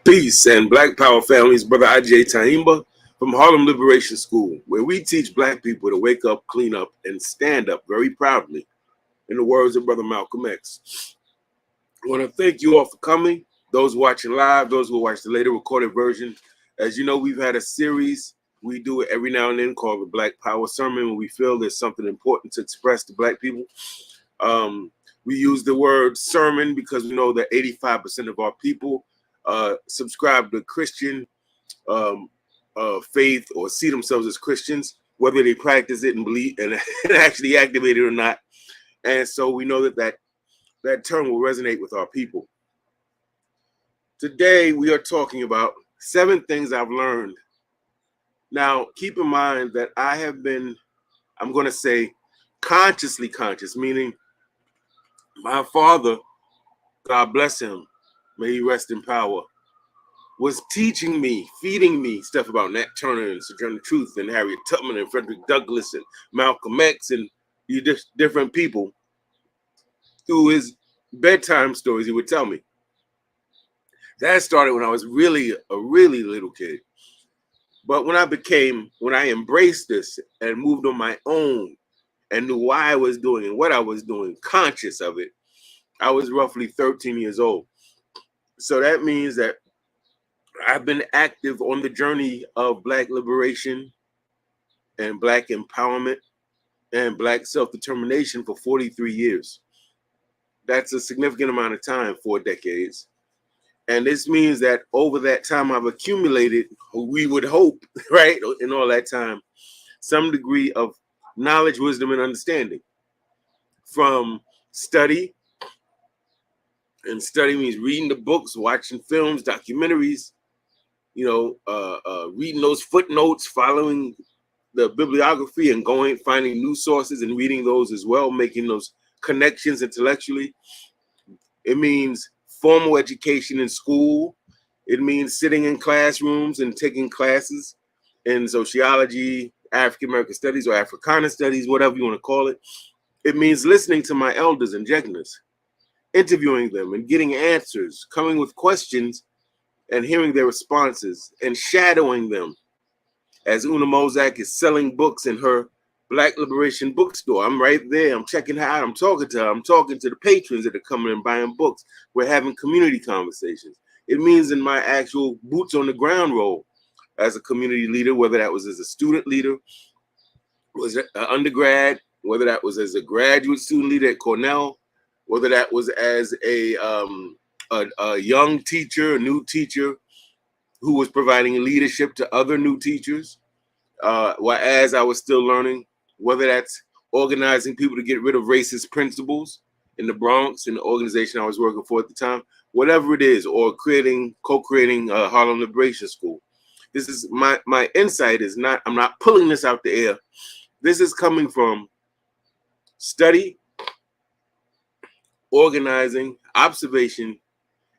Peace and Black Power families, Brother AGYEI from Harlem Liberation School, where we teach Black people to wake up, clean up, and stand up very proudly, in the words of Brother Malcolm X. I want to thank you all for coming, those watching live, those who watch the later recorded version. As you know, we've had a series. We do it every now and then called the Black Power Sermon, when we feel there's something important to express to Black people. We use the word sermon because we know that 85% of our people subscribe to Christian faith or see themselves as Christians, whether they practice it and believe and actually activate it or not. And so we know that term will resonate with our people. Today, we are talking about 7 things I've learned. Now, keep in mind that I have been, I'm going to say, consciously conscious, meaning my father, God bless him, may he rest in power, was teaching me, feeding me stuff about Nat Turner and Sojourner Truth and Harriet Tubman and Frederick Douglass and Malcolm X and different people. Through his bedtime stories, he would tell me. That started when I was really a little kid. But when I embraced this and moved on my own and knew why I was doing and what I was doing, conscious of it, I was roughly 13 years old. So that means that I've been active on the journey of Black liberation and Black empowerment and Black self-determination for 43 years. That's a significant amount of time, 4 decades. And this means that over that time, I've accumulated, we would hope, right, in all that time, some degree of knowledge, wisdom, and understanding from study. And study means reading the books, watching films, documentaries, reading those footnotes, following the bibliography and finding new sources and reading those as well, making those connections intellectually. It means formal education in school. It means sitting in classrooms and taking classes in sociology, African American studies, or Africana studies, whatever you want to call it. It means listening to my elders and jegnas, interviewing them and getting answers, coming with questions and hearing their responses and shadowing them. As Una Mozak is selling books in her Black Liberation bookstore, I'm right there. I'm checking her out. I'm talking to her. I'm talking to the patrons that are coming and buying books. We're having community conversations. It means in my actual boots on the ground role as a community leader, whether that was as a student leader was an undergrad, whether that was as a graduate student leader at Cornell, whether that was as a young teacher, a new teacher who was providing leadership to other new teachers, as I was still learning, whether that's organizing people to get rid of racist principles in the Bronx, in the organization I was working for at the time, whatever it is, or co-creating Harlem Liberation School. This is my insight is not, I'm not pulling this out the air. This is coming from study, organizing, observation,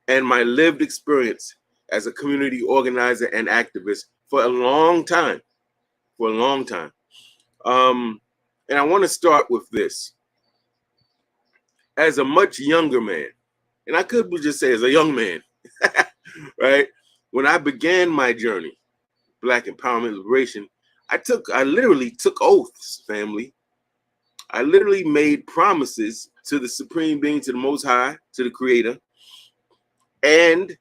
and my lived experience as a community organizer and activist for a long time. And I want to start with this. As a much younger man, and I could just say as a young man, right? When I began my journey, Black empowerment liberation, I literally took oaths, family. I literally made promises to the Supreme Being, to the Most High, to the Creator, and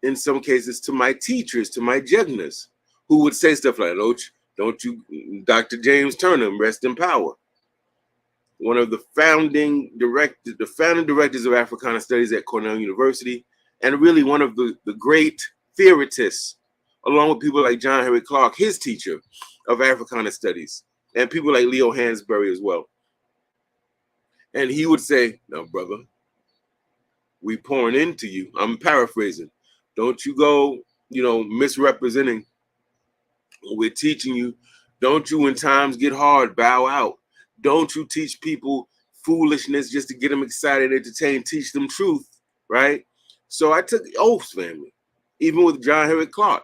in some cases to my teachers, to my jegnas, who would say stuff like, don't you, Dr. James Turner, rest in power. One of the founding directors of Africana Studies at Cornell University, and really one of the great theorists, along with people like John Henry Clark, his teacher of Africana Studies, and people like Leo Hansberry as well. And he would say, "Now, brother, we pouring into you." I'm paraphrasing. Don't you go, misrepresenting what we're teaching you. Don't you, when times get hard, bow out. Don't you teach people foolishness just to get them excited, entertained, teach them truth, right? So I took oaths, family, even with John Henry Clark,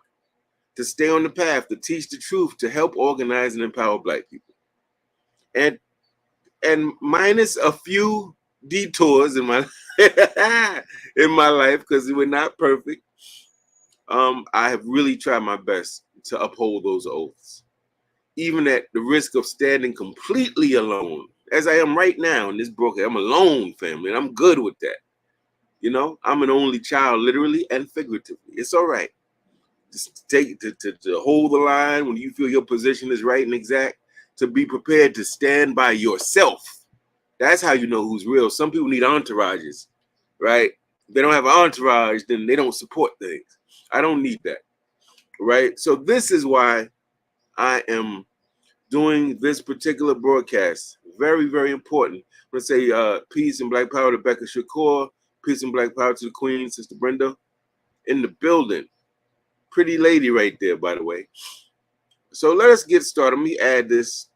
to stay on the path, to teach the truth, to help organize and empower Black people. And minus a few detours in my in my life, because we're not perfect, I have really tried my best to uphold those oaths, even at the risk of standing completely alone, as I am right now in this broken. I'm alone, family, and I'm good with that. I'm an only child, literally and figuratively. It's all right. Just take to hold the line when you feel your position is right and exact, to be prepared to stand by yourself. That's how you know who's real. Some people need entourages, right? If they don't have an entourage, then they don't support things. I don't need that, right? So this is why I am doing this particular broadcast. Very, very important. I'm going to say peace and Black power to Becca Shakur. Peace and Black power to the Queen, Sister Brenda, in the building. Pretty lady right there, by the way. So let us get started. Let me add this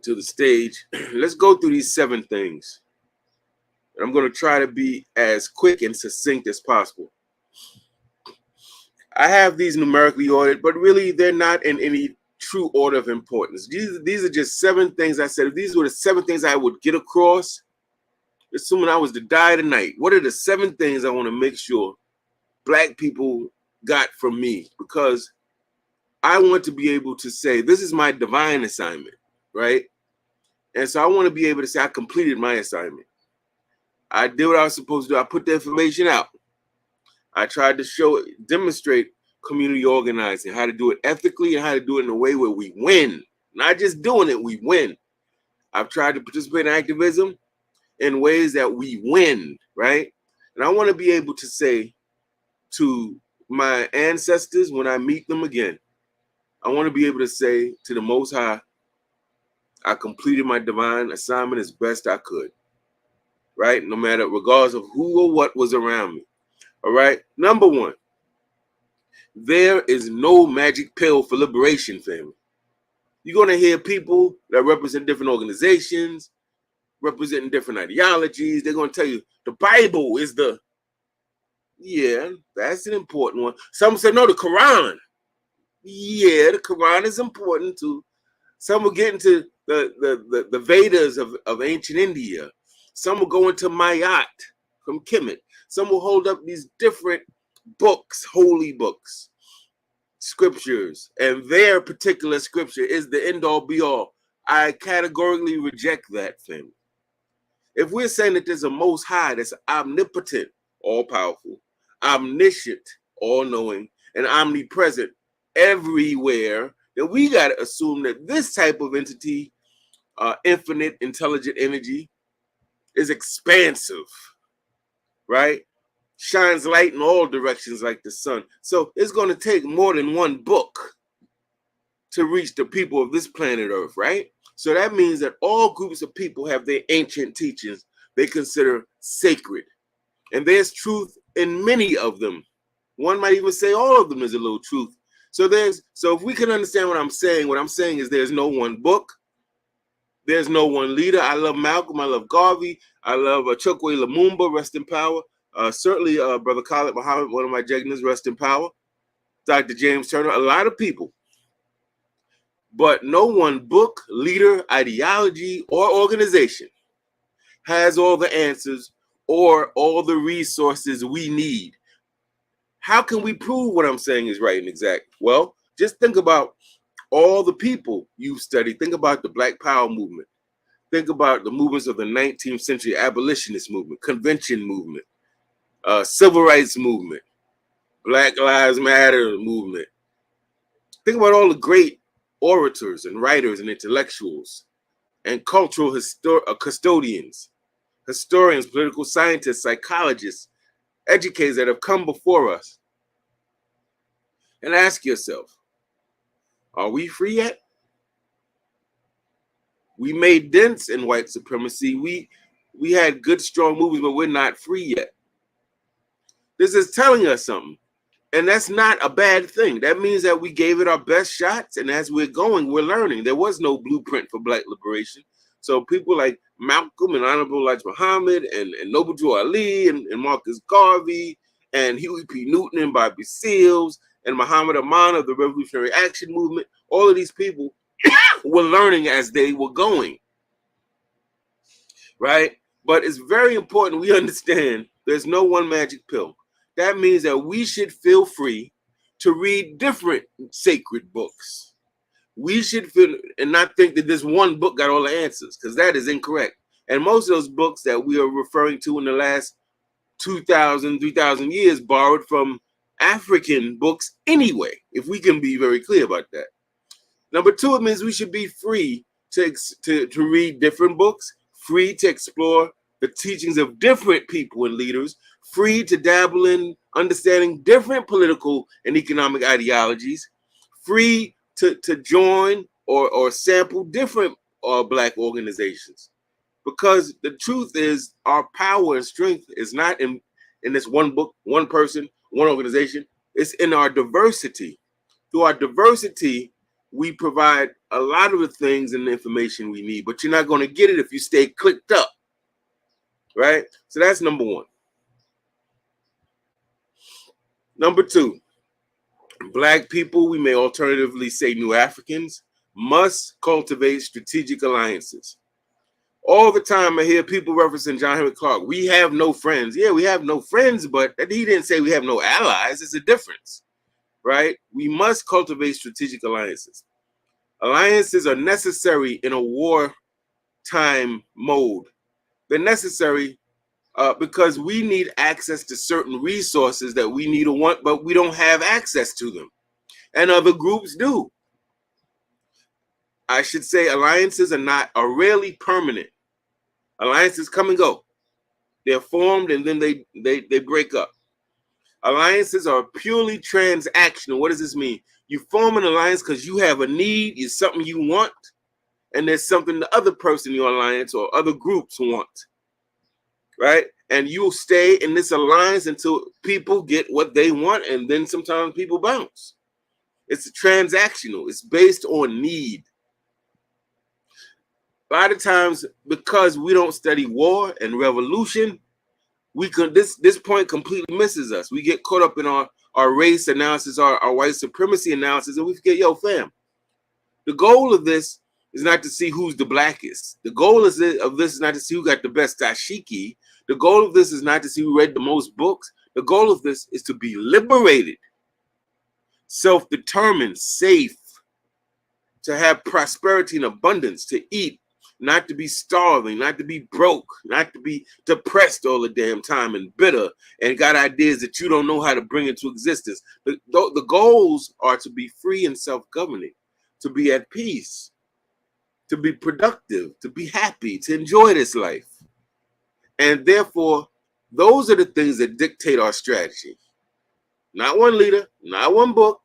to the stage. Let's go through these 7 things. I'm going to try to be as quick and succinct as possible. I have these numerically ordered, but really they're not in any true order of importance. These are just 7 things I said. If these were the 7 things I would get across, assuming I was to die tonight, what are the 7 things I want to make sure Black people got from me? Because I want to be able to say, this is my divine assignment, right? And so I want to be able to say I completed my assignment. I did what I was supposed to do. I put the information out. I tried to demonstrate community organizing, how to do it ethically and how to do it in a way where we win. Not just doing it, we win. I've tried to participate in activism in ways that we win, right? And I want to be able to say to my ancestors when I meet them again, I want to be able to say to the Most High, I completed my divine assignment as best I could, right? No matter, regardless of who or what was around me, all right? Number 1, there is no magic pill for liberation, family. You're going to hear people that represent different organizations, representing different ideologies. They're going to tell you the Bible is yeah, that's an important one. Some say, no, the Quran. Yeah, the Quran is important too. Some will get into the Vedas of ancient India. Some will go into Mayat from Kemet. Some will hold up these different books, holy books, scriptures, and their particular scripture is the end-all be-all. I categorically reject that thing. If we're saying that there's a Most High that's omnipotent, all-powerful, omniscient, all-knowing, and omnipresent everywhere, then we got to assume that this type of entity, infinite intelligent energy, is expansive, right? Shines light in all directions like the sun. So it's going to take more than one book to reach the people of this planet Earth, right? So that means that all groups of people have their ancient teachings they consider sacred. And there's truth in many of them. One might even say all of them is a little truth. So if we can understand what I'm saying is there's no one book, there's no one leader. I love Malcolm, I love Garvey, I love Chokwe Lumumba, rest in power. Certainly Brother Khalid Muhammad, one of my jegnas, rest in power. Dr. James Turner, a lot of people. But no one book, leader, ideology, or organization has all the answers or all the resources we need. How can we prove what I'm saying is right and exact? Well, just think about all the people you've studied. Think about the Black Power movement. Think about the movements of the 19th century abolitionist movement, convention movement, civil rights movement, Black Lives Matter movement. Think about all the great orators and writers and intellectuals and cultural custodians, historians, political scientists, psychologists, educators that have come before us. And ask yourself, are we free yet? We made dents in white supremacy. We had good, strong movements, but we're not free yet. This is telling us something. And that's not a bad thing. That means that we gave it our best shots. And as we're going, we're learning. There was no blueprint for Black liberation. So people like Malcolm and Honorable Elijah Muhammad and Noble Drew Ali and Marcus Garvey and Huey P. Newton and Bobby Seals and Muhammad Aman of the Revolutionary Action Movement, all of these people were learning as they were going, right? But it's very important we understand there's no one magic pill. That means that we should feel free to read different sacred books. We should feel and not think that this one book got all the answers, because that is incorrect. And most of those books that we are referring to in the last 2,000, 3,000 years borrowed from African books anyway, if we can be very clear about that. Number two, it means we should be free to read different books, free to explore the teachings of different people and leaders, free to dabble in understanding different political and economic ideologies, free to join or sample different Black organizations. Because the truth is our power and strength is not in this one book, one person, one organization. It's in our diversity. Through our diversity, we provide a lot of the things and the information we need, but you're not going to get it if you stay clicked up, right? So that's number one. Number two, Black people, we may alternatively say New Africans, must cultivate strategic alliances. All the time I hear people referencing John Henrik Clarke. We have no friends. Yeah, we have no friends, but he didn't say we have no allies. It's a difference, right? We must cultivate strategic alliances. Alliances are necessary in a wartime mode. They're necessary because we need access to certain resources that we need or want, but we don't have access to them. And other groups do. I should say alliances are rarely permanent. Alliances come and go. They're formed and then they break up. Alliances are purely transactional. What does this mean? You form an alliance because you have a need, it's something you want, and there's something the other person in your alliance or other groups want, right? And you'll stay in this alliance until people get what they want, and then sometimes people bounce. It's transactional. It's based on need. A lot of times, because we don't study war and revolution, this point completely misses us. We get caught up in our race analysis, our white supremacy analysis, and we forget, yo, fam, the goal of this is not to see who's the blackest. The goal of this is not to see who got the best dashiki. The goal of this is not to see who read the most books. The goal of this is to be liberated, self-determined, safe, to have prosperity and abundance, to eat, not to be starving, not to be broke, not to be depressed all the damn time and bitter and got ideas that you don't know how to bring into existence. The goals are to be free and self-governing. to be at peace, to be productive, to be happy, to enjoy this life. And therefore, those are the things that dictate our strategy. Not one leader, not one book,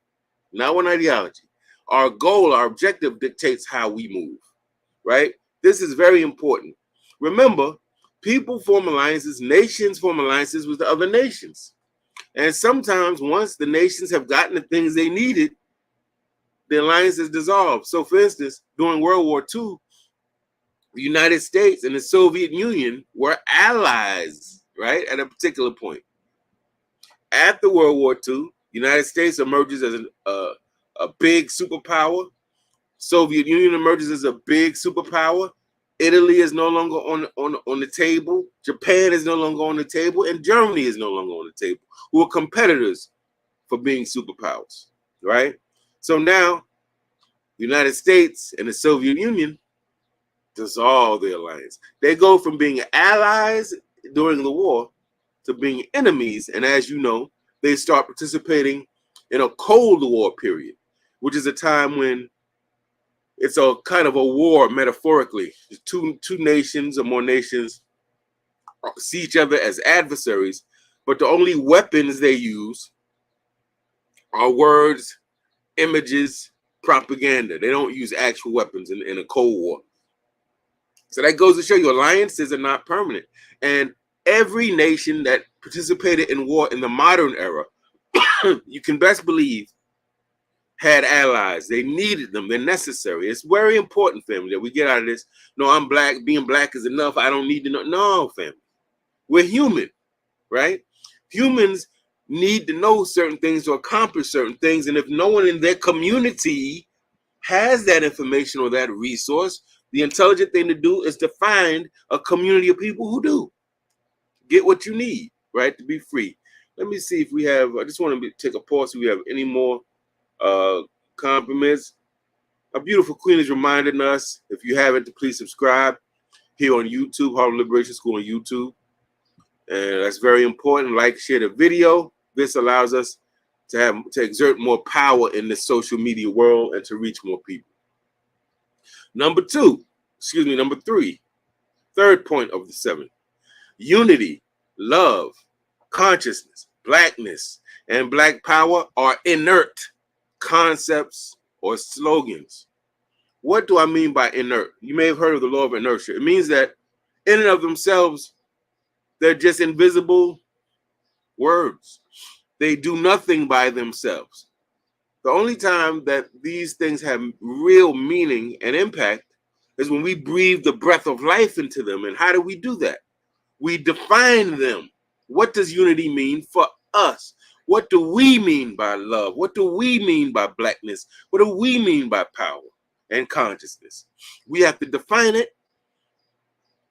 not one ideology. Our goal, our objective dictates how we move, right? This is very important. Remember, people form alliances, nations form alliances with the other nations. And sometimes once the nations have gotten the things they needed, the alliance is dissolved. So for instance, during World War II, the United States and the Soviet Union were allies, right, at a particular point. After World War II, the United States emerges as a big superpower. Soviet Union emerges as a big superpower. Italy is no longer on the table. Japan is no longer on the table. And Germany is no longer on the table, who are competitors for being superpowers, right? So now, the United States and the Soviet Union dissolve the alliance. They go from being allies during the war to being enemies. And as you know, they start participating in a Cold War period, which is a time when it's a kind of a war, metaphorically. Two nations or more nations see each other as adversaries, but the only weapons they use are words, images, propaganda. They don't use actual weapons in a Cold War. So that goes to show you alliances are not permanent. And every nation that participated in war in the modern era, you can best believe, had allies. They needed them. They're necessary. It's very important, family, that we get out of this. No, I'm black. Being black is enough. I don't need to know. No, family. We're human, right? Humans need to know certain things to accomplish certain things. And if no one in their community has that information or that resource, the intelligent thing to do is to find a community of people who do. Get what you need, right, to be free. Let me see if we have, I just want to take a pause, if we have any more compliments. A beautiful queen is reminding us, if you haven't, to please subscribe here on YouTube, Harlem Liberation School on YouTube. And that's very important. Like, share the video. This allows us to exert more power in the social media world and to reach more people. Number three, third point of the 7. Unity, love, consciousness, blackness, and black power are inert concepts or slogans. What do I mean by inert? You may have heard of the law of inertia. It means that in and of themselves, they're just invisible words. They do nothing by themselves. The only time that these things have real meaning and impact is when we breathe the breath of life into them. And how do we do that? We define them. What does unity mean for us? What do we mean by love? What do we mean by blackness? What do we mean by power and consciousness? We have to define it.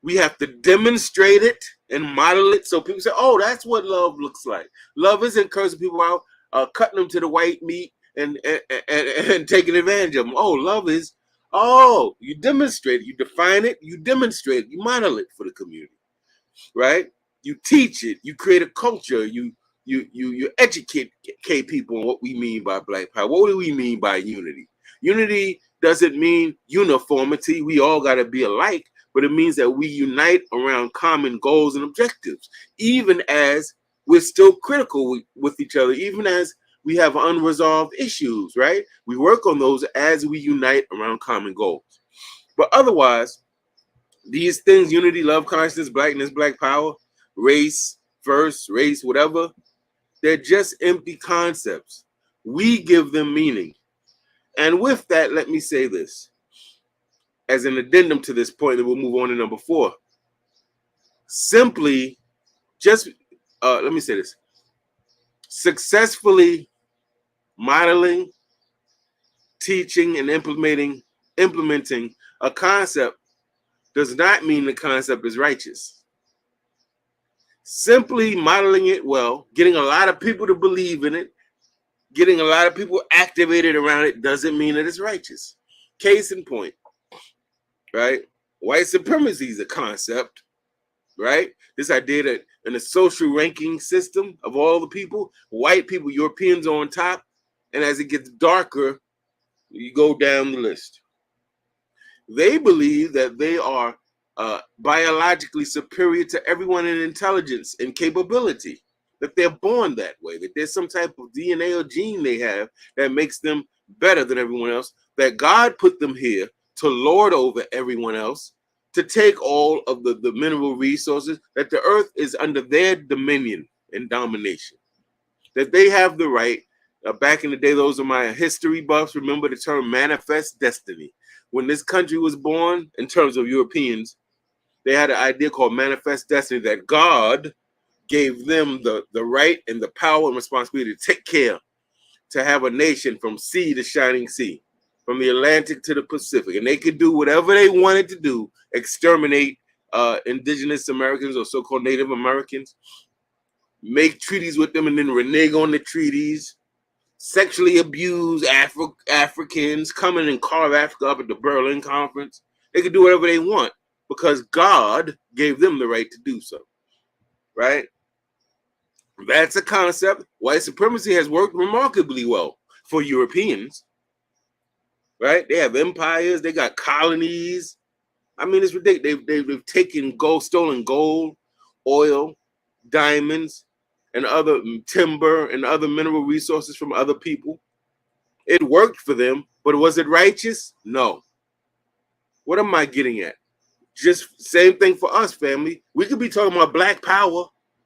We have to demonstrate it and model it so people say, oh, that's what love looks like. Love isn't cursing people out, cutting them to the white meat and taking advantage of them. Oh, love is, oh, you demonstrate it, you define it, you demonstrate it, you model it for the community, right? You teach it, you create a culture, you educate people on what we mean by black power. What do we mean by unity? Unity doesn't mean uniformity. We all got to be alike, but it means that we unite around common goals and objectives, even as we're still critical with each other, even as we have unresolved issues, right? We work on those as we unite around common goals. But otherwise, these things, unity, love, consciousness, blackness, black power, race, first, race, whatever, they're just empty concepts. We give them meaning. And with that, let me say this as an addendum to this point, and we'll move on to number 4. Simply, let me say this. Successfully modeling, teaching, and implementing a concept does not mean the concept is righteous. Simply modeling it well, getting a lot of people to believe in it, getting a lot of people activated around it doesn't mean that it's righteous. Case in point, right? White supremacy is a concept, right? This idea that in a social ranking system of all the people, white people, Europeans are on top, and as it gets darker, You go down the list. They believe that they are biologically superior to everyone in intelligence and capability, that they're born that way, that there's some type of DNA or gene they have that makes them better than everyone else, that God put them here to lord over everyone else, to take all of the mineral resources, that the earth is under their dominion and domination, that they have the right. Back in the day, those are my history buffs. Remember the term manifest destiny. When this country was born, in terms of Europeans, they had an idea called manifest destiny, that God gave them the right and the power and responsibility to take care, to have a nation from sea to shining sea, from the Atlantic to the Pacific. And they could do whatever they wanted to do, exterminate indigenous Americans or so-called Native Americans, make treaties with them and then renege on the treaties, sexually abuse Africans, come in and carve Africa up at the Berlin Conference. They could do whatever they want because God gave them the right to do so, right? That's a concept. White supremacy has worked remarkably well for Europeans, right? They have empires, they got colonies. I mean, it's ridiculous. They've taken gold, stolen gold, oil, diamonds, and other timber and other mineral resources from other people. It worked for them, but was it righteous? No. What am I getting at? Just same thing for us, family. We could be talking about black power,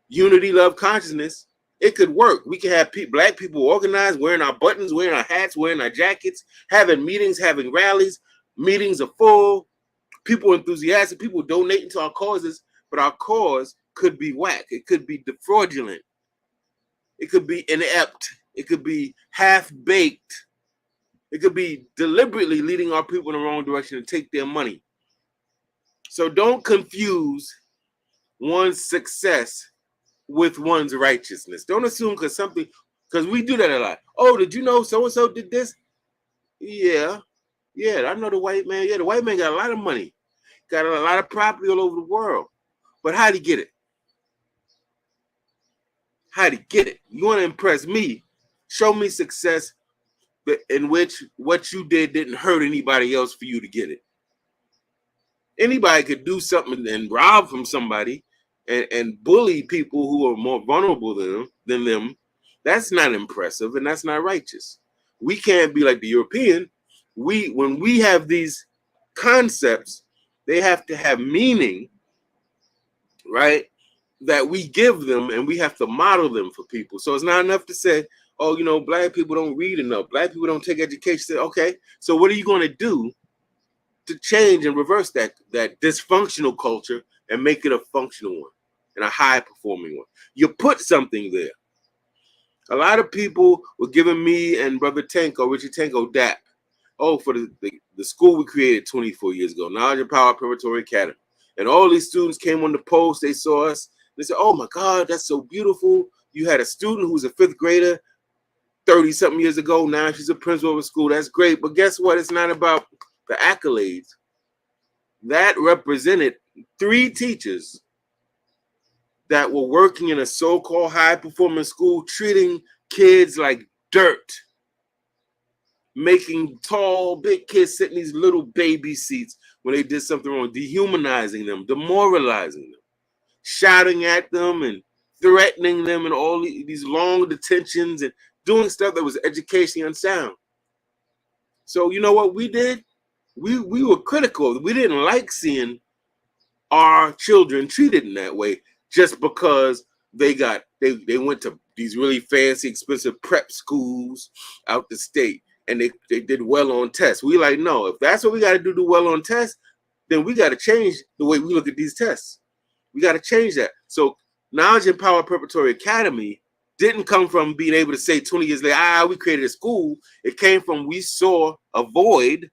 unity, love, consciousness. It could work. We could have black people organized, wearing our buttons, wearing our hats, wearing our jackets, having meetings, having rallies. Meetings are full. People enthusiastic, people donating to our causes, but our cause could be whack. It could be fraudulent. It could be inept. It could be half-baked. It could be deliberately leading our people in the wrong direction to take their money. So don't confuse one's success with one's righteousness. Don't assume because we do that a lot. Oh, did you know so-and-so did this? Yeah, I know the white man. Yeah, the white man got a lot of money, got a lot of property all over the world. But how'd he get it? How'd he get it? You want to impress me? Show me success in which what you did didn't hurt anybody else for you to get it. Anybody could do something and rob from somebody and bully people who are more vulnerable than them. That's not impressive and that's not righteous. We can't be like the European. When we have these concepts, they have to have meaning, right? That we give them and we have to model them for people. So it's not enough to say, oh, black people don't read enough. Black people don't take education. Okay, so what are you going to do to change and reverse that dysfunctional culture and make it a functional one and a high performing one? You put something there. A lot of people were giving me and Brother Tanko, Richard Tanko, DAP. Oh, for the school we created 24 years ago, Knowledge and Power Preparatory Academy. And all these students came on the post, they saw us, they said, oh my God, that's so beautiful. You had a student who's a 5th grader 30-something years ago, now she's a principal of a school, that's great. But guess what? It's not about the accolades. That represented 3 teachers that were working in a so-called high-performance school, treating kids like dirt, making tall, big kids sit in these little baby seats when they did something wrong, dehumanizing them, demoralizing them, shouting at them and threatening them, and all these long detentions and doing stuff that was educationally unsound. So you know what we did? We were critical. We didn't like seeing our children treated in that way just because they went to these really fancy, expensive prep schools out the state and they did well on tests. We like, no, if that's what we got to do well on tests, then we got to change the way we look at these tests. We got to change that. So Knowledge and Power Preparatory Academy didn't come from being able to say 20 years later, we created a school. It came from we saw a void.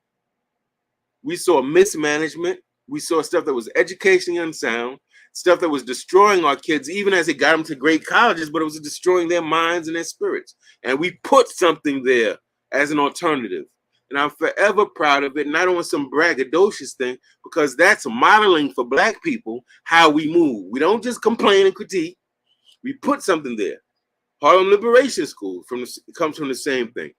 We saw mismanagement. We saw stuff that was educationally unsound, stuff that was destroying our kids, even as it got them to great colleges, but it was destroying their minds and their spirits. And we put something there as an alternative. And I'm forever proud of it, not on some braggadocious thing, because that's modeling for Black people how we move. We don't just complain and critique. We put something there. Harlem Liberation School comes from the same thing.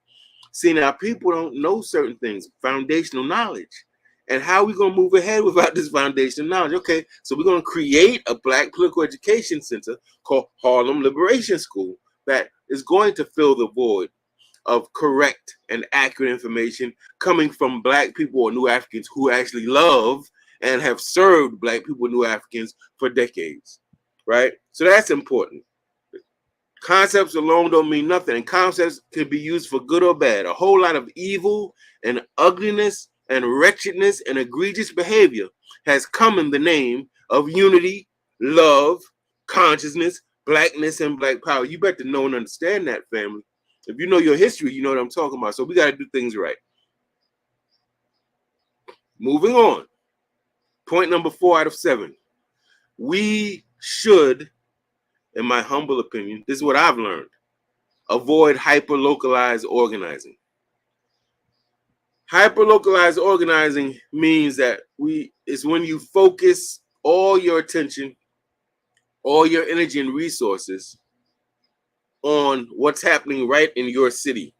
See, now people don't know certain things, foundational knowledge. And how are we going to move ahead without this foundational knowledge? Okay, so we're going to create a Black political education center called Harlem Liberation School that is going to fill the void of correct and accurate information coming from Black people or New Africans who actually love and have served Black people, New Africans for decades, right? So that's important. Concepts alone don't mean nothing, and concepts can be used for good or bad. A whole lot of evil and ugliness and wretchedness and egregious behavior has come in the name of unity, love, consciousness, Blackness, and Black power. You better know and understand that, family. If you know your history, you know what I'm talking about. So we got to do things right. Moving on. Point number 4 out of 7. We should, in my humble opinion, this is what I've learned, avoid hyper-localized organizing. Hyper-localized organizing means that it's when you focus all your attention, all your energy and resources on what's happening right in your city.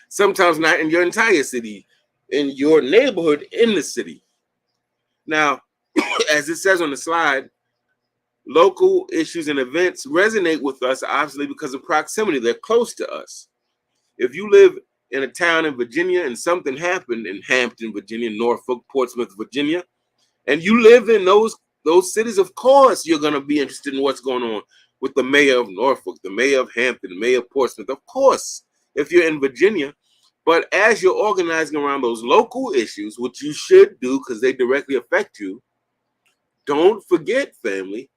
Sometimes not in your entire city, in your neighborhood, in the city. Now, as it says on the slide, local issues and events resonate with us, obviously, because of proximity. They're close to us. If you live in a town in Virginia and something happened in Hampton, Virginia, Norfolk, Portsmouth, Virginia, and you live in those cities, of course, you're going to be interested in what's going on with the mayor of Norfolk, the mayor of Hampton, the mayor of Portsmouth, of course, if you're in Virginia. But as you're organizing around those local issues, which you should do because they directly affect you, don't forget, family,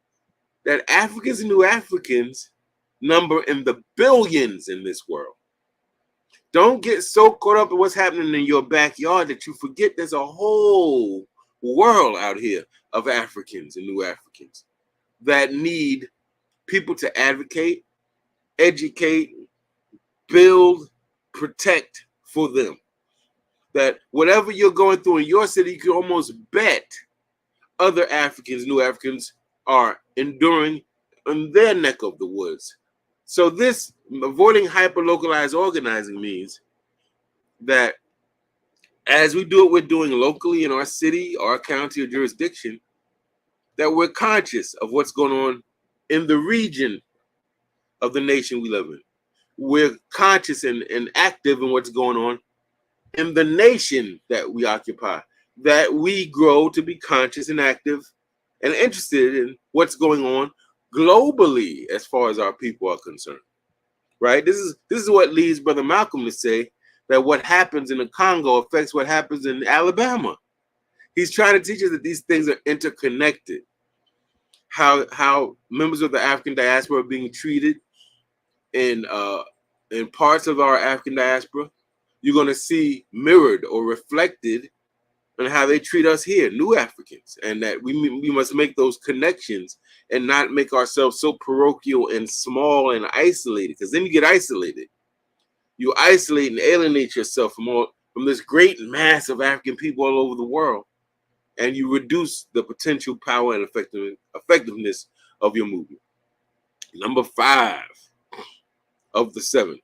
that Africans and New Africans number in the billions in this world. Don't get so caught up in what's happening in your backyard that you forget there's a whole world out here of Africans and New Africans that need people to advocate, educate, build, protect for them. That whatever you're going through in your city, you can almost bet other Africans, New Africans are enduring in their neck of the woods. So this avoiding hyper-localized organizing means that as we do what we're doing locally in our city, our county, or jurisdiction, that we're conscious of what's going on in the region of the nation we live in. We're conscious and active in what's going on in the nation that we occupy, that we grow to be conscious and active and interested in what's going on globally as far as our people are concerned, right? This is what leads Brother Malcolm to say that what happens in the Congo affects what happens in Alabama. He's trying to teach us that these things are interconnected. How members of the African diaspora are being treated in parts of our African diaspora, you're going to see mirrored or reflected in how they treat us here, New Africans, and that we must make those connections and not make ourselves so parochial and small and isolated, because then you get isolated. You isolate and alienate yourself from this great mass of African people all over the world, and you reduce the potential power and effectiveness of your movement. Number 5 of the 7.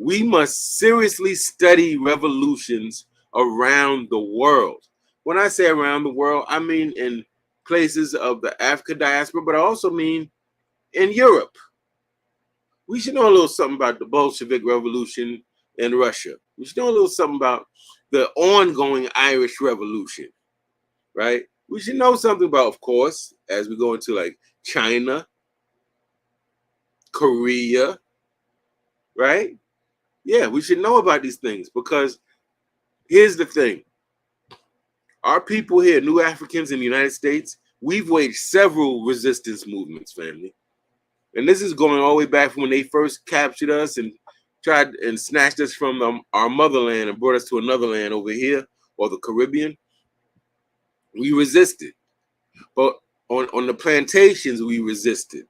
We must seriously study revolutions around the world. When I say around the world, I mean in places of the African diaspora, but I also mean in Europe. We should know a little something about the Bolshevik Revolution in Russia. We should know a little something about the ongoing Irish Revolution, right? We should know something about, of course, as we go into like China, Korea, right? Yeah, we should know about these things, because here's the thing. Our people here, New Africans in the United States, we've waged several resistance movements, family. And this is going all the way back from when they first captured us and tried and snatched us from our motherland and brought us to another land over here, or the Caribbean. We resisted. But on the plantations, we resisted.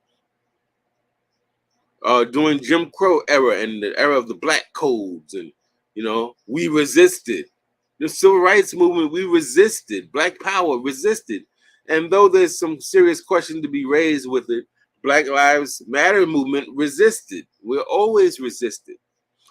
During Jim Crow era and the era of the Black Codes, and we resisted. The Civil Rights Movement, we resisted. Black Power resisted. And though there's some serious question to be raised with it, Black Lives Matter movement resisted. We're always resisted.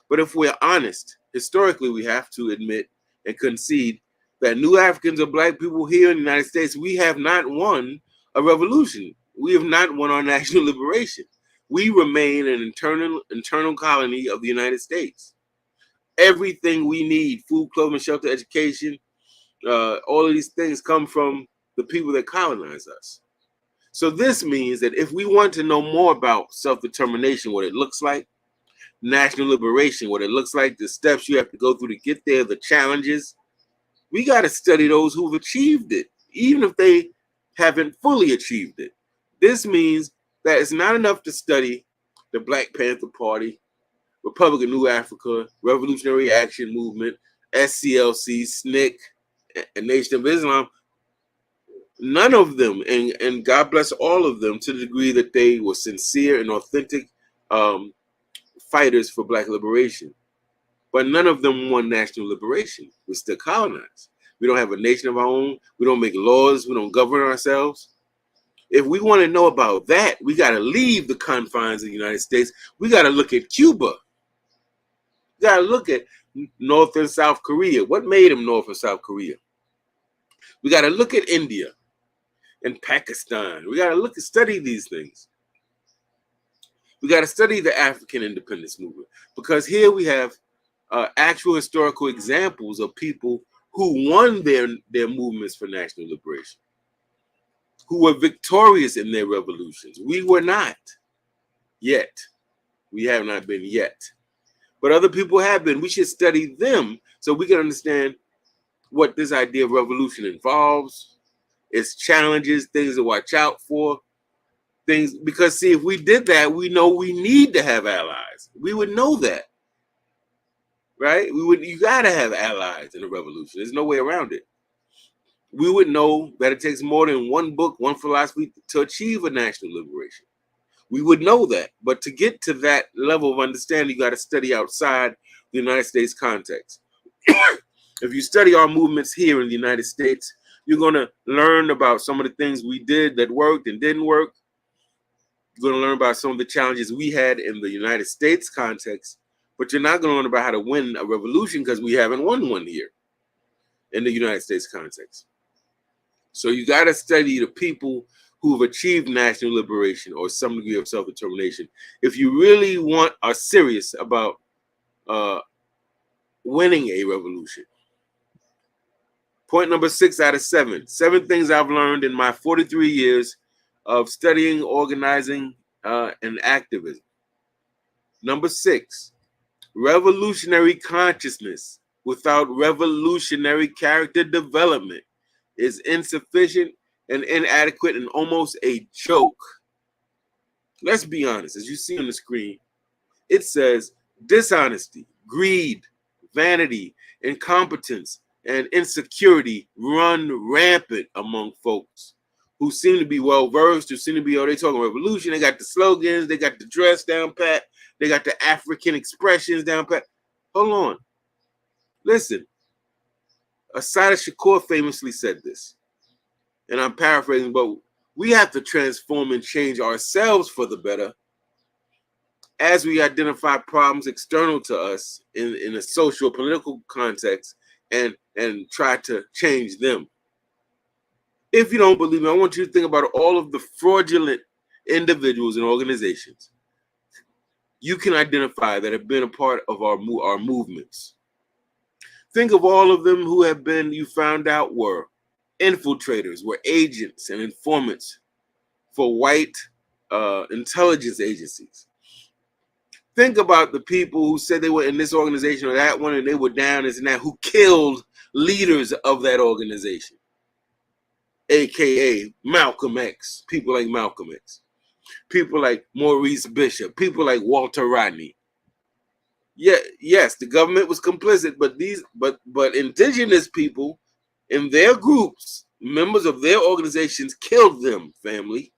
But if we're honest, historically, we have to admit and concede that new Africans or black people here in the United States, we have not won a revolution. We have not won our national liberation. We remain an internal colony of the United States. Everything we need, food, clothing, shelter, education, all of these things come from the people that colonize us. So this means that if we want to know more about self-determination, what it looks like, national liberation, what it looks like, the steps you have to go through to get there, the challenges, we got to study those who've achieved it, even if they haven't fully achieved it. This means that it's not enough to study the Black Panther Party, Republic of New Africa, Revolutionary Action Movement, SCLC, SNCC, and Nation of Islam. None of them, and God bless all of them to the degree that they were sincere and authentic fighters for Black liberation. But none of them won national liberation. We're still colonized. We don't have a nation of our own. We don't make laws. We don't govern ourselves. If we want to know about that, we got to leave the confines of the United States. We got to look at Cuba. We got to look at North and South Korea. What made them North and South Korea? We got to look at India and Pakistan. We got to study these things. We got to study the African independence movement, because here we have actual historical examples of people who won their movements for national liberation, who were victorious in their revolutions. We were not yet. We have not been yet. But other people have been. We should study them so we can understand what this idea of revolution involves, its challenges, things to watch out for, things, because see, if we did that, we know we need to have allies. We would know that, right? You gotta have allies in a revolution. There's no way around it. We would know that it takes more than one book, one philosophy to achieve a national liberation. We would know that, but to get to that level of understanding, you got to study outside the United States context. If you study our movements here in the United States, you're going to learn about some of the things we did that worked and didn't work. You're going to learn about some of the challenges we had in the United States context, but you're not going to learn about how to win a revolution because we haven't won one here in the United States context. So you got to study the people who have achieved national liberation or some degree of self-determination if you really are serious about winning a revolution. Point number 6 out of 7. 7 things I've learned in my 43 years of studying, organizing, and activism. Number 6, revolutionary consciousness without revolutionary character development is insufficient and inadequate and almost a joke. Let's be honest. As you see on the screen, it says dishonesty, greed, vanity, incompetence, and insecurity run rampant among folks who seem to be well-versed, who seem to be, they talking revolution, they got the slogans, they got the dress down pat, they got the African expressions down pat. Hold on. Listen, Assata Shakur famously said this, and I'm paraphrasing, but we have to transform and change ourselves for the better as we identify problems external to us in a social political context and try to change them. If you don't believe me, I want you to think about all of the fraudulent individuals and organizations you can identify that have been a part of our movements. Think of all of them who have been, you found out, were infiltrators, were agents and informants for white intelligence agencies. Think about the people who said they were in this organization or that one and they were down this and that, who killed leaders of that organization, aka Malcolm X, people like Malcolm X, people like Maurice Bishop, people like Walter Rodney. Yeah, yes, the government was complicit, but indigenous people in their groups, members of their organizations, killed them, family.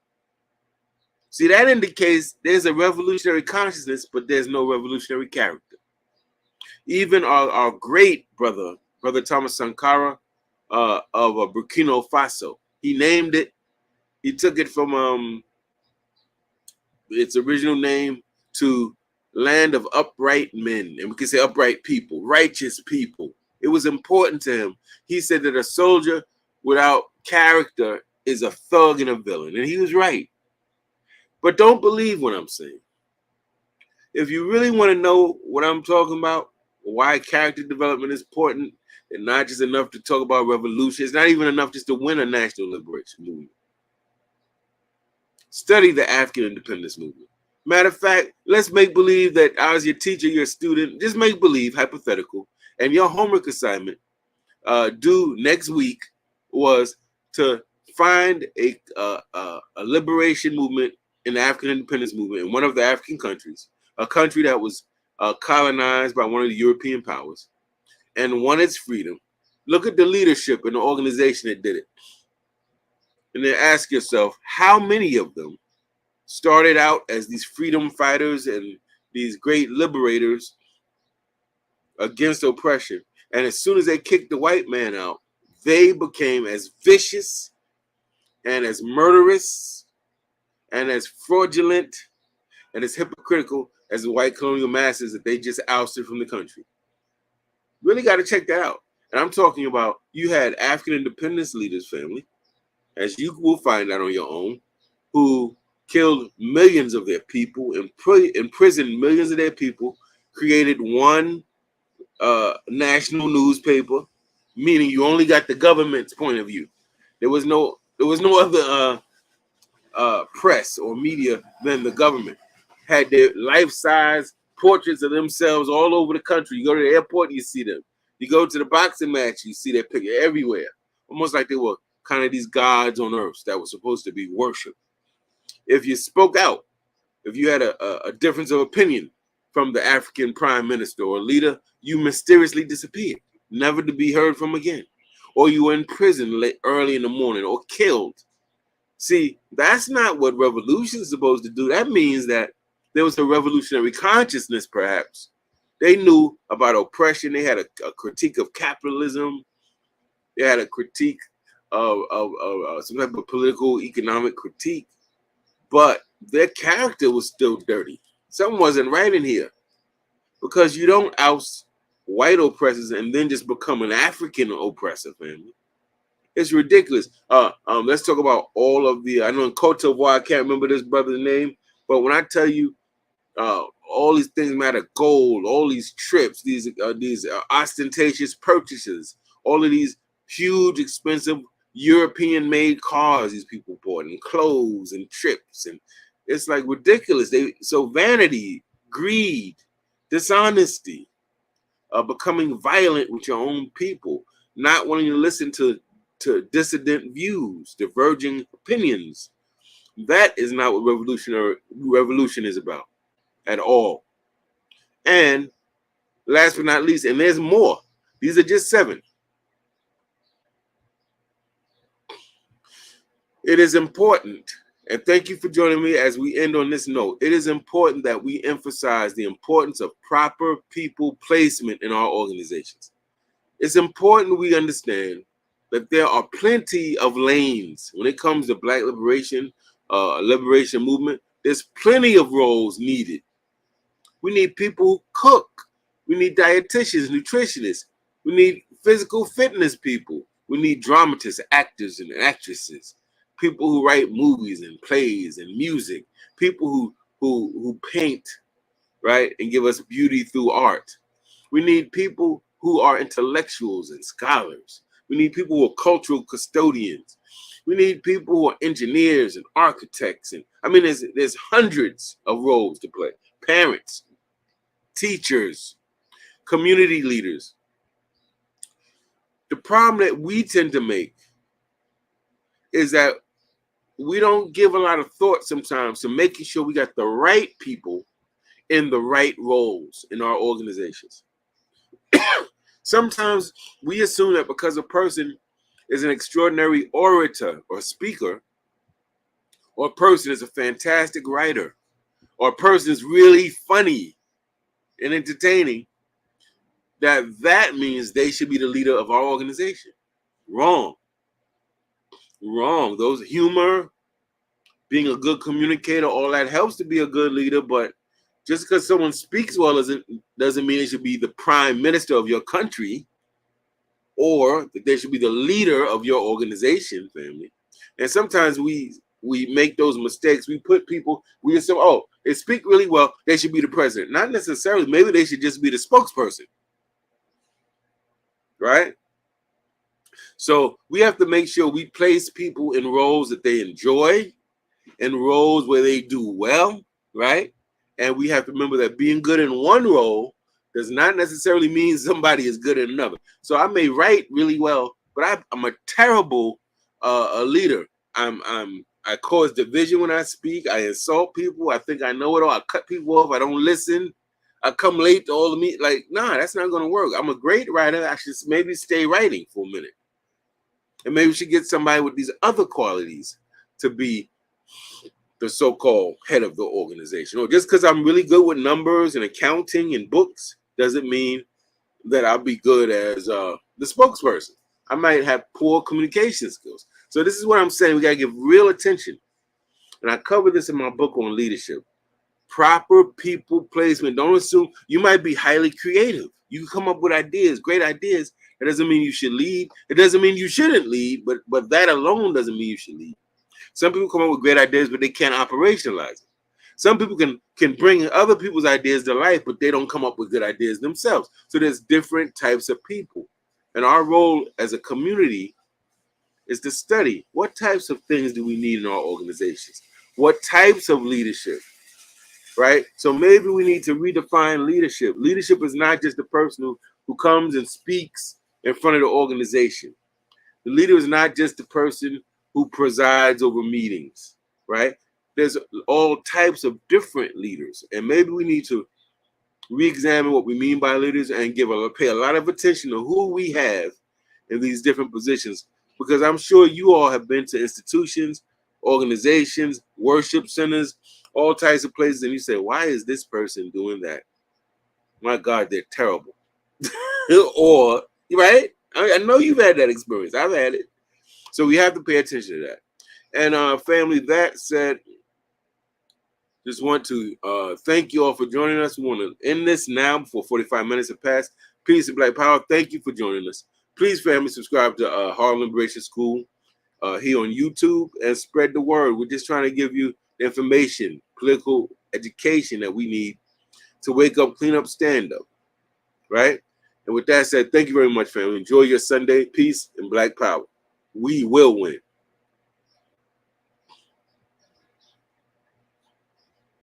See, that indicates there's a revolutionary consciousness, but there's no revolutionary character. Even our great brother Thomas Sankara of Burkina Faso, he named it, he took it from its original name to land of upright men, and we can say upright people, righteous people. It was important to him. He said that a soldier without character is a thug and a villain, and he was right. But don't believe what I'm saying. If you really want to know what I'm talking about, why character development is important, and not just enough to talk about revolution, it's not even enough just to win a national liberation movement. Study the African independence movement. Matter of fact, let's make believe that I was your teacher, your student. Just make believe, hypothetical, and your homework assignment due next week was to find a liberation movement in the African independence movement in one of the African countries, a country that was colonized by one of the European powers and won its freedom. Look at the leadership and the organization that did it. And then ask yourself, how many of them started out as these freedom fighters and these great liberators against oppression. And as soon as they kicked the white man out, they became as vicious and as murderous and as fraudulent and as hypocritical as the white colonial masses that they just ousted from the country. Really got to check that out. And I'm talking about, you had African independence leaders, family, as you will find out on your own, who killed millions of their people, imprisoned millions of their people, created one national newspaper, meaning you only got the government's point of view. There was no other press or media than the government. Had their life-size portraits of themselves all over the country. You go to the airport, you see them. You go to the boxing match, you see their picture everywhere. Almost like they were kind of these gods on earth that were supposed to be worshipped. If you spoke out, if you had a difference of opinion from the African prime minister or leader, you mysteriously disappeared, never to be heard from again. Or you were in prison late, early in the morning, or killed. See, that's not what revolution is supposed to do. That means that there was a revolutionary consciousness, perhaps. They knew about oppression. They had a critique of capitalism. They had a critique of some type of political, economic critique. But their character was still dirty. Something wasn't right in here. Because you don't oust white oppressors and then just become an African oppressor, family. It's ridiculous. Let's talk about all of the, I know in Cote d'Ivoire, I can't remember this brother's name, but when I tell you all these things matter, gold, all these trips, these ostentatious purchases, all of these huge, expensive European-made cars these people bought, and clothes and trips, and it's like ridiculous. So vanity, greed, dishonesty, becoming violent with your own people, not wanting to listen to dissident views, diverging opinions. That is not what revolution is about at all. And last but not least, and there's more. These are just 7. It is important, and thank you for joining me as we end on this note. It is important that we emphasize the importance of proper people placement in our organizations. It's important we understand that there are plenty of lanes when it comes to Black liberation, liberation movement. There's plenty of roles needed. We need people who cook. We need dietitians, nutritionists. We need physical fitness people. We need dramatists, actors, and actresses. People who write movies and plays and music. People who paint, right, and give us beauty through art. We need people who are intellectuals and scholars. We need people who are cultural custodians. We need people who are engineers and architects. And I mean, there's hundreds of roles to play. Parents, teachers, community leaders. The problem that we tend to make is that we don't give a lot of thought sometimes to making sure we got the right people in the right roles in our organizations. Sometimes we assume that because a person is an extraordinary orator or speaker, or a person is a fantastic writer, or a person is really funny and entertaining, that means they should be the leader of our organization. Wrong. Wrong. Those humor, being a good communicator, all that helps to be a good leader, but Just because someone speaks well doesn't mean it should be the prime minister of your country, or that they should be the leader of your organization, family. And sometimes we make those mistakes. We put people, we assume, oh, they speak really well, they should be the president. Not necessarily. Maybe they should just be the spokesperson, right? So we have to make sure we place people in roles that they enjoy, in roles where they do well, right? And we have to remember that being good in one role does not necessarily mean somebody is good in another. So I may write really well, but I'm a terrible a leader. I cause division when I speak. I insult people. I think I know it all. I cut people off. I don't listen. I come late to all the meet. Like, nah, that's not going to work. I'm a great writer. I should maybe stay writing for a minute. And maybe we should get somebody with these other qualities to be the so-called head of the organization. Or just because I'm really good with numbers and accounting and books doesn't mean that I'll be good as the spokesperson. I might have poor communication skills. So this is what I'm saying. We got to give real attention. And I cover this in my book on leadership. Proper people placement. Don't assume you might be highly creative. You can come up with ideas, great ideas. That doesn't mean you should lead. It doesn't mean you shouldn't lead, but that alone doesn't mean you should lead. Some people come up with great ideas, but they can't operationalize it. Some people can bring other people's ideas to life, but they don't come up with good ideas themselves. So there's different types of people. And our role as a community is to study what types of things do we need in our organizations? What types of leadership, right? So maybe we need to redefine leadership. Leadership is not just the person who comes and speaks in front of the organization. The leader is not just the person who presides over meetings, right? There's all types of different leaders. And maybe we need to re-examine what we mean by leaders and pay a lot of attention to who we have in these different positions. Because I'm sure you all have been to institutions, organizations, worship centers, all types of places, and you say, why is this person doing that? My God, they're terrible. Or, right? I know you've had that experience. I've had it. So we have to pay attention to that. And family, that said, just want to thank you all for joining us. We want to end this now before 45 minutes have passed. Peace and Black Power. Thank you for joining us. Please, family, subscribe to Harlem Liberation School here on YouTube and spread the word. We're just trying to give you the information, political education that we need to wake up, clean up, stand up, right? And with that said, thank you very much, family. Enjoy your Sunday. Peace and Black Power. We will win.